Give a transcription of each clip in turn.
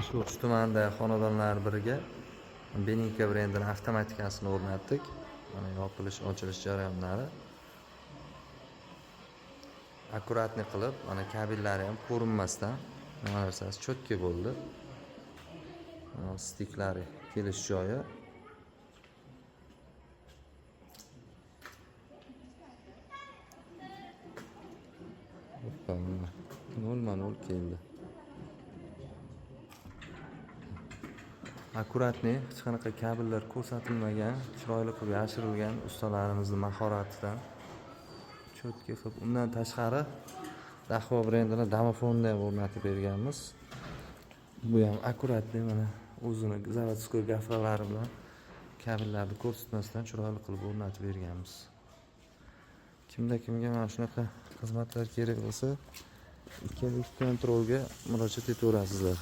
Shu tumanda xonadonlar biriga Beninka brendining avtomatikasini o'rnatdik. Mana yopilish, ochilish jarayonlari akkuratni qilib, mana kabellari ham ko'rinmasdan nima narsasi cho'tka bo'ldi. Stiklari kelish joyi. Nolma-nol keldi. Akkuratni, hech qanaqa kabellar ko'rsatilmagan, chiroyli qilib yashirilgan ustalarimizning mahoratidan cho'tka qilib, undan tashqari Dahvo brendining domofonni ham o'rnatib berganmiz. Bu ham akkuratni mana o'zini zavodskoy gafralari bilan kabellarni ko'rsatmasdan chiroyli qilib o'rnatib berganmiz. Kimga mana shunaqa xizmatlar kerak bo'lsa, ikkala kontrolga murojaat etaverasizlar.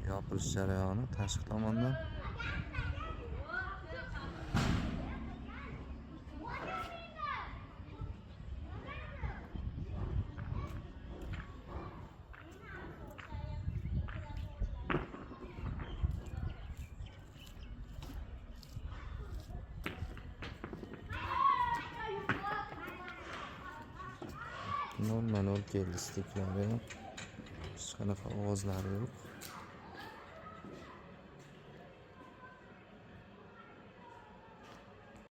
Yopilish jarayoni tashqi tomondan. Nol keldi stiklari. Hech qanaqa ovozlari yo'q.